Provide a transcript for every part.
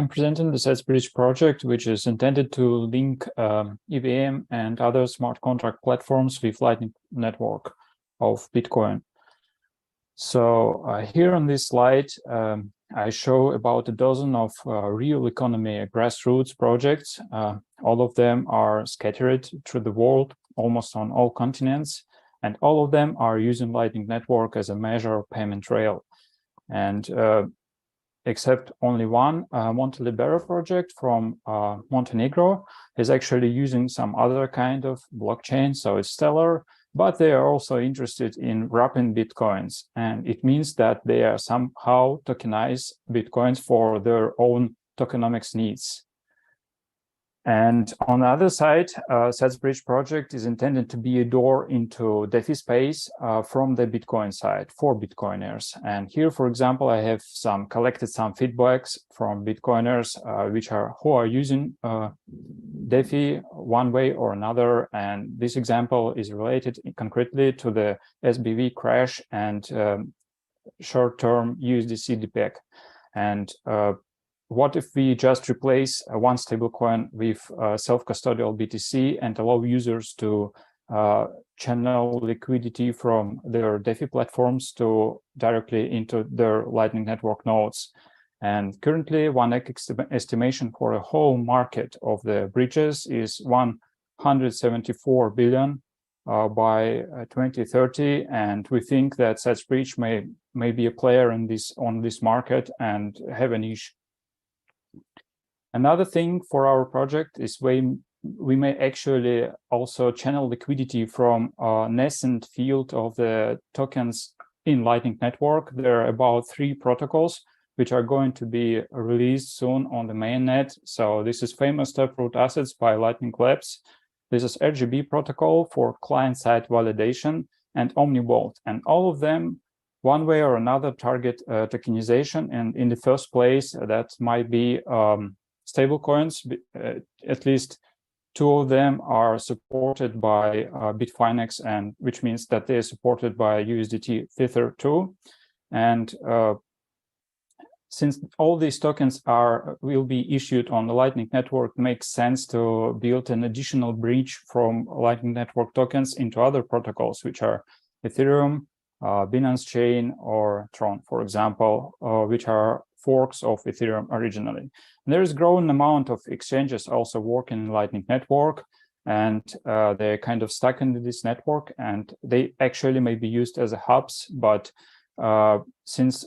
I'm presenting the SatsBridge project, which is intended to link EVM and other smart contract platforms with Lightning Network of Bitcoin. So here on this slide, I show about a dozen of real economy grassroots projects. All of them are scattered through the world, almost on all continents, and all of them are using Lightning Network as a major payment rail. And except only one, Montelibero project from Montenegro is actually using some other kind of blockchain, so it's Stellar, but they are also interested in wrapping Bitcoins. And it means that they are somehow tokenize Bitcoins for their own tokenomics needs. And on the other side, SatsBridge project is intended to be a door into DeFi space from the Bitcoin side for Bitcoiners. And here, for example, I have collected some feedbacks from Bitcoiners who are using DeFi one way or another. And this example is related concretely to the SBV crash and short-term USDC DPEG. And what if we just replace one stablecoin with self-custodial BTC and allow users to channel liquidity from their DeFi platforms to directly into their Lightning Network nodes? And currently, one estimation for a whole market of the bridges is 174 billion by 2030, and we think that SatsBridge may be a player on this market and have a niche. Another thing for our project is we may actually also channel liquidity from a nascent field of the tokens in Lightning Network. There are about 3 protocols which are going to be released soon on the mainnet. So this is famous Taproot Assets by Lightning Labs. This is RGB protocol for client-side validation and OmniVault, and all of them one way or another target tokenization. And in the first place, that might be stablecoins. At least 2 of them are supported by Bitfinex, and which means that they are supported by USDT Tether too. And since all these tokens will be issued on the Lightning Network, it makes sense to build an additional bridge from Lightning Network tokens into other protocols, which are Ethereum, Binance Chain, or Tron, for example, which are forks of Ethereum originally. And there is a growing amount of exchanges also working in Lightning Network, and they're kind of stuck in this network, and they actually may be used as hubs. But since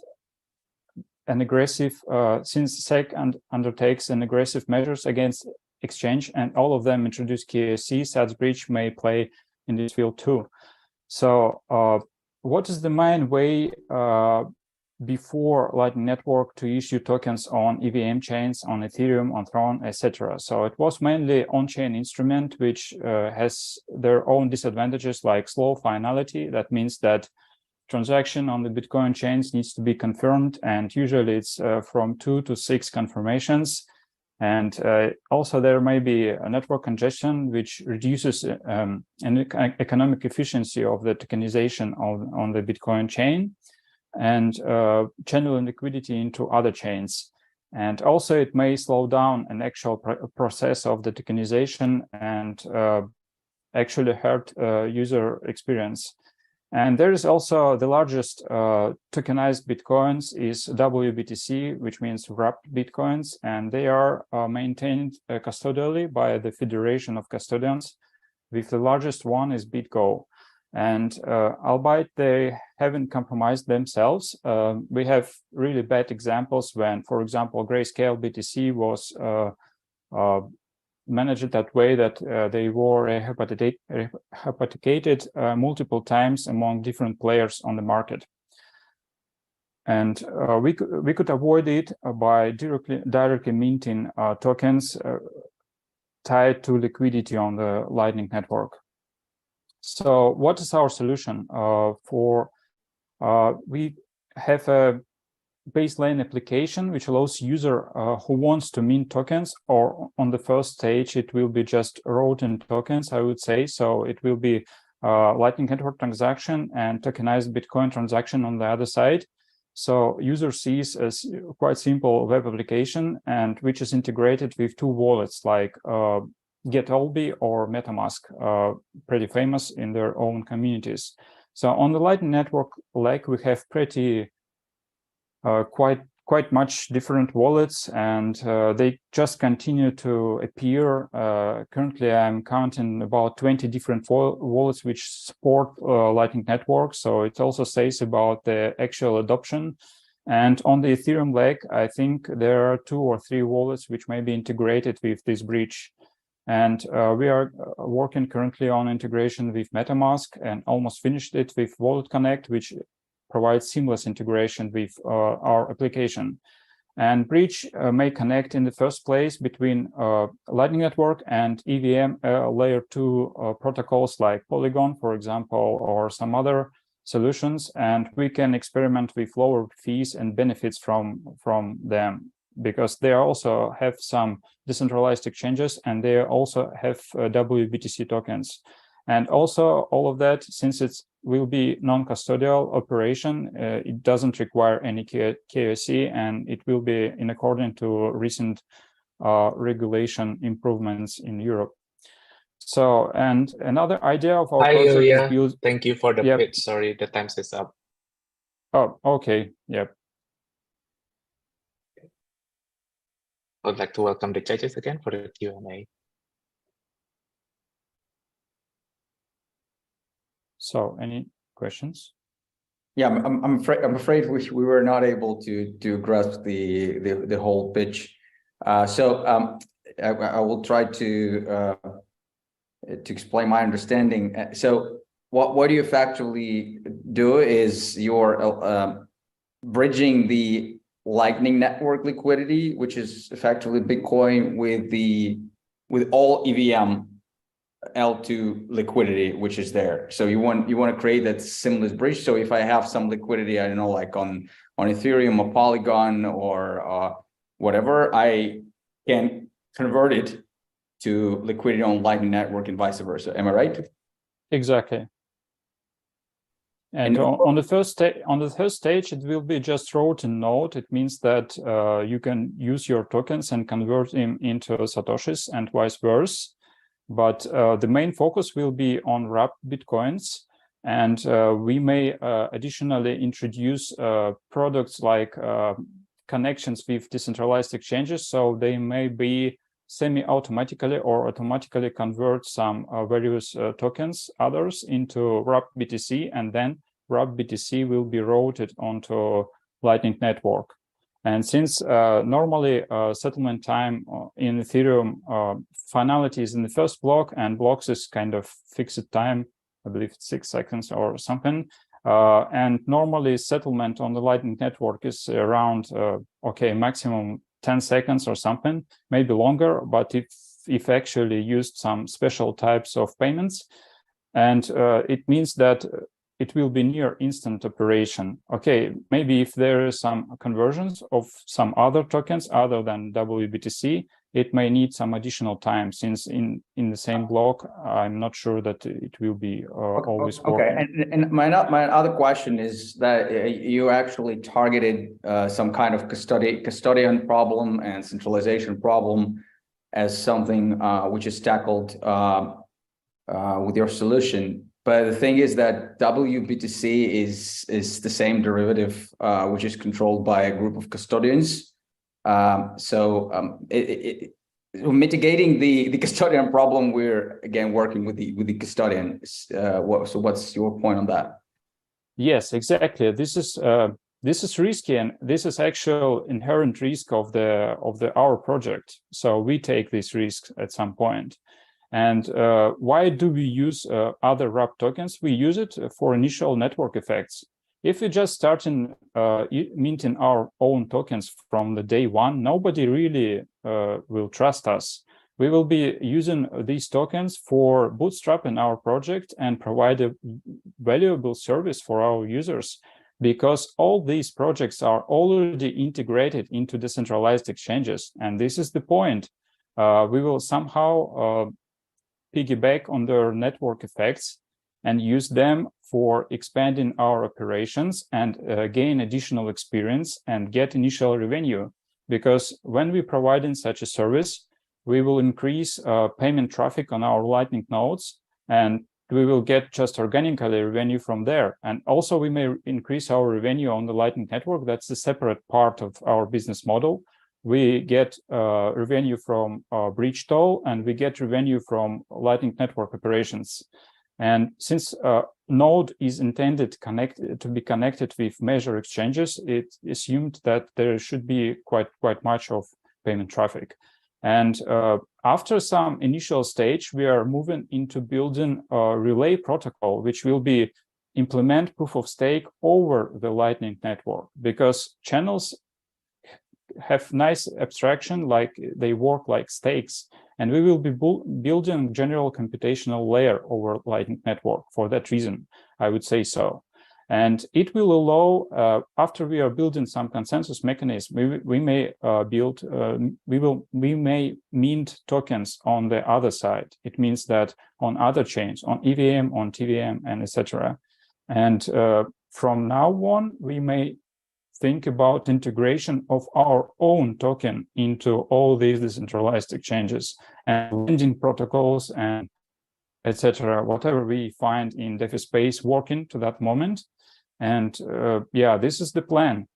SEC undertakes an aggressive measures against exchange, and all of them introduce KYC, SatsBridge may play in this field too. So what is the main way before Lightning Network to issue tokens on EVM chains, on Ethereum, on Tron, etc.? So it was mainly on-chain instrument, which has their own disadvantages like slow finality. That means that transaction on the Bitcoin chains needs to be confirmed, and usually it's from 2 to 6 confirmations. And also there may be a network congestion, which reduces an economic efficiency of the tokenization on the Bitcoin chain, and channeling liquidity into other chains. And also it may slow down an actual process of the tokenization and actually hurt user experience. And there is also the largest tokenized Bitcoins is WBTC, which means wrapped Bitcoins, and they are maintained custodially by the Federation of Custodians, with the largest one is BitGo. And albeit they haven't compromised themselves, we have really bad examples when, for example, Grayscale BTC was managed that way that they were hypothecated multiple times among different players on the market. And we could avoid it by directly minting tokens tied to liquidity on the Lightning Network. So what is our solution? We have a baseline application which allows user who wants to mint tokens, or on the first stage it will be just written tokens, I would say. So it will be Lightning Network transaction and tokenized Bitcoin transaction on the other side. So user sees a quite simple web application and which is integrated with two wallets like GetAlbi or MetaMask, pretty famous in their own communities. So on the Lightning Network leg, we have pretty quite much different wallets, and they just continue to appear. Currently, I'm counting about 20 different wallets which support Lightning Network. So it also says about the actual adoption. And on the Ethereum leg, I think there are 2 or 3 wallets which may be integrated with this bridge. And we are working currently on integration with MetaMask and almost finished it with Wallet Connect, which provides seamless integration with our application. And bridge may connect in the first place between Lightning Network and EVM layer 2 protocols like Polygon, for example, or some other solutions. And we can experiment with lower fees and benefits from them, because they also have some decentralized exchanges and they also have WBTC tokens. And also all of that, since it will be non-custodial operation, it doesn't require any KYC, and it will be in accordance to recent regulation improvements in Europe. So, and another idea of our project Ilya. is build. Thank you for the pitch. Sorry, the time is up. Oh, okay. Yep. I would like to welcome the judges again for the Q&A. So, any questions? Yeah, I'm afraid we were not able to grasp the whole pitch. So I will try to explain my understanding. So what you effectively do is you're bridging the Lightning Network liquidity, which is effectively Bitcoin, with all EVM L2 liquidity, which is there. So you want to create that seamless bridge. So if I have some liquidity, I don't know, like on Ethereum or Polygon or whatever, I can convert it to liquidity on Lightning Network and vice versa. Am I right? Exactly. And on the first stage, it will be just wrote in node. It means that you can use your tokens and convert them into Satoshis and vice versa. But the main focus will be on wrapped Bitcoins. And we may additionally introduce products like connections with decentralized exchanges. So they may be semi-automatically or automatically convert some various tokens, others, into wrapped BTC, and then wrapped BTC will be routed onto Lightning Network. And since normally settlement time in Ethereum finality is in the first block, and blocks is kind of fixed time, I believe it's 6 seconds or something. And normally settlement on the Lightning Network is around, maximum 10 seconds or something, maybe longer, but if actually used some special types of payments. And it means that it will be near instant operation. Okay, maybe if there is some conversions of some other tokens other than WBTC, it may need some additional time, since in the same block, I'm not sure that it will be always working. Okay, and my other question is that you actually targeted some kind of custodian problem and centralization problem as something which is tackled with your solution. But the thing is that WBTC is the same derivative, which is controlled by a group of custodians. Mitigating the custodian problem, we're again working with the custodian. So what's your point on that? Yes, exactly. This is risky, and this is actual inherent risk of our project. So we take this risk at some point. And why do we use other wrapped tokens? We use it for initial network effects. If we just start minting our own tokens from the day one, nobody really will trust us. We will be using these tokens for bootstrapping our project and provide a valuable service for our users, because all these projects are already integrated into decentralized exchanges. And this is the point. We will somehow piggyback on their network effects and use them for expanding our operations and gain additional experience and get initial revenue. Because when we provide in such a service, we will increase payment traffic on our Lightning nodes, and we will get just organically revenue from there. And also we may increase our revenue on the Lightning Network. That's a separate part of our business model. We get revenue from bridge toll, and we get revenue from Lightning Network operations. And since node is intended to be connected with major exchanges, it's assumed that there should be quite much of payment traffic. And after some initial stage, we are moving into building a relay protocol, which will be implement proof of stake over the Lightning Network, because channels have nice abstraction, like they work like stakes, and we will be building general computational layer over Lightning Network. For that reason, I would say so. And it will allow, after we are building some consensus mechanism, we may we may mint tokens on the other side. It means that on other chains, on EVM, on TVM, and etc. And from now on, we may think about integration of our own token into all these decentralized exchanges and lending protocols and etc. Whatever we find in DeFi space working to that moment. And yeah, this is the plan.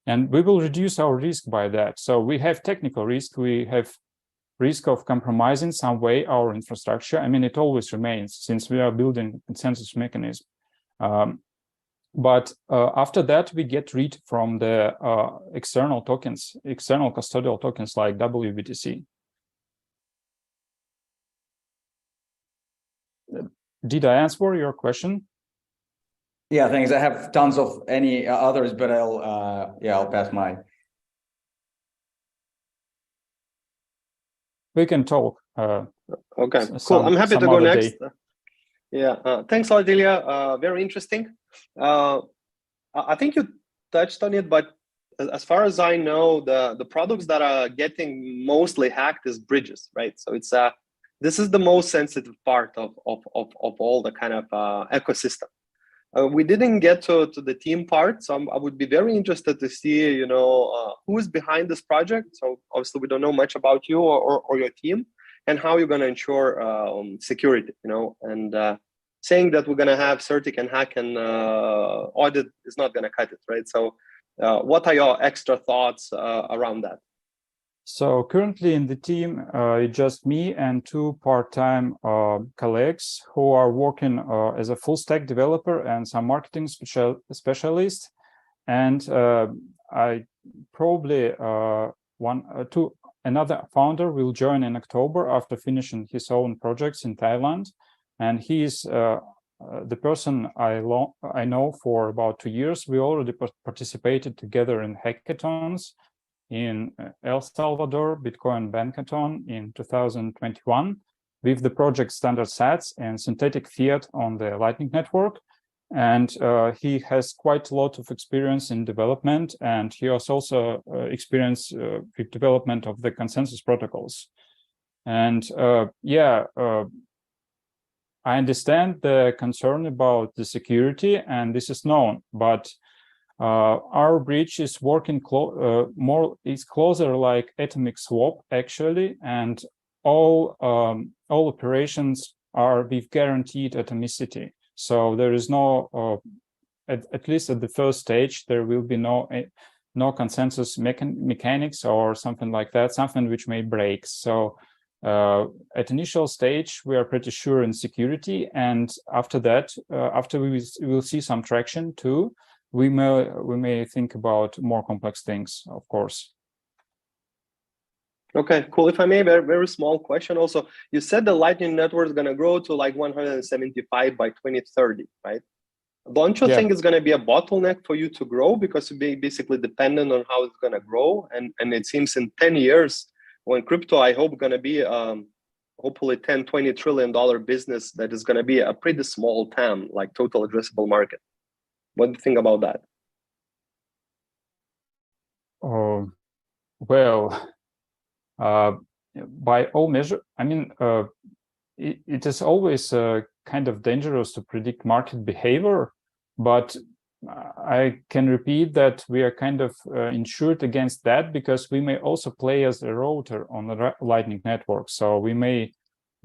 And we will reduce our risk by that. So we have technical risk. We have risk of compromising some way our infrastructure. I mean, it always remains since we are building consensus mechanism. But after that, we get rid from the external tokens, external custodial tokens like WBTC. Did I answer your question? Yeah, thanks. I have tons of any others, but I'll pass mine. We can talk. Okay, cool. I'm happy to go next. Yeah, thanks, Ilya. Very interesting. I think you touched on it, but as far as I know, the products that are getting mostly hacked is bridges, right? So it's this is the most sensitive part of all the kind of ecosystem. We didn't get to the team part, so I would be very interested to see, you know, who is behind this project. So obviously we don't know much about you or your team, and how you're going to ensure security, you know, and saying that we're going to have Certic and hack and audit is not going to cut it, right? So what are your extra thoughts around that? So currently in the team, it's just me and two part-time colleagues who are working as a full stack developer and some marketing specialist. And I probably another founder will join in October after finishing his own projects in Thailand. And he is the person I know for about 2 years. We already participated together in hackathons in El Salvador, Bitcoin Bankathon in 2021, with the project Standard Sats and Synthetic Fiat on the Lightning Network. And he has quite a lot of experience in development, and he has also experience with development of the consensus protocols. And I understand the concern about the security, and this is known, but our bridge is working closer like atomic swap actually, and all operations are with guaranteed atomicity. So there is no, at least at the first stage, there will be no consensus mechanics or something like that, something which may break. So at initial stage, we are pretty sure in security, and after that, after we will see some traction too, we may think about more complex things, of course. Okay, cool. If I may, very small question. Also, you said the Lightning Network is going to grow to like 175 by 2030, right? Don't you think it's going to be a bottleneck for you to grow, because you're basically dependent on how it's going to grow? And it seems in 10 years, when crypto, I hope, going to be hopefully $10-20 trillion business, that is going to be a pretty small TAM, like total addressable market. What do you think about that? Well, by all measure, I mean, it is always kind of dangerous to predict market behavior, but I can repeat that we are kind of insured against that, because we may also play as a router on the Lightning Network. So we may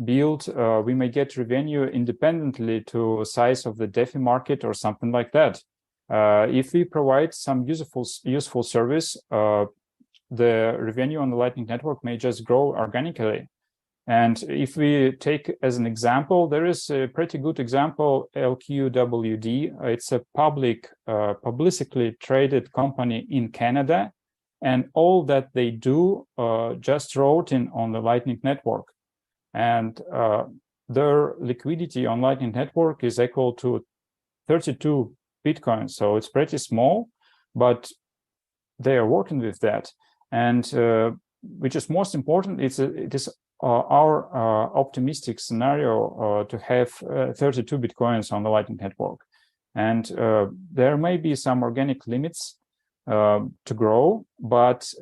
build, we may get revenue independently to size of the DeFi market or something like that. If we provide some useful service, the revenue on the Lightning Network may just grow organically. And if we take as an example, there is a pretty good example, LQWD. It's a publicly traded company in Canada, and all that they do just routing on the Lightning Network. And their liquidity on Lightning Network is equal to 32 Bitcoin. So it's pretty small, but they are working with that. And which is most important, it is our optimistic scenario to have 32 Bitcoins on the Lightning Network. And there may be some organic limits to grow, but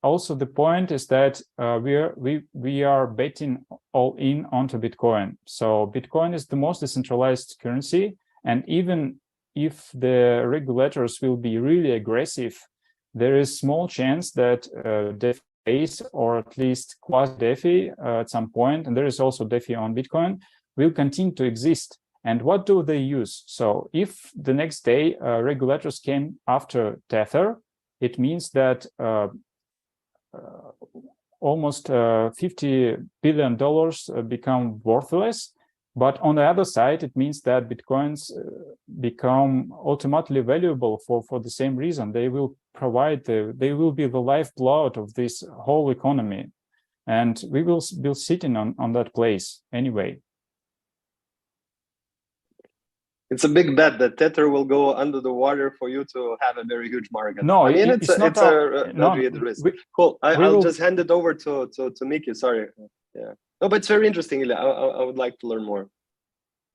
also the point is that we are betting all in onto Bitcoin. So Bitcoin is the most decentralized currency, and even if the regulators will be really aggressive, there is small chance that DeFi, or at least quasi-DeFi at some point, and there is also DeFi on Bitcoin, will continue to exist. And what do they use? So if the next day regulators came after Tether, it means that almost $50 billion become worthless. But on the other side, it means that Bitcoins become ultimately valuable for the same reason. They will provide, they will be the lifeblood of this whole economy. And we will be sitting on that place anyway. It's a big bet that Tether will go under the water for you to have a very huge market. No, I mean, it's not a risk. Cool. I'll just hand it over to Mickey. Sorry. Yeah. No, but it's very interesting, Ilya. I would like to learn more.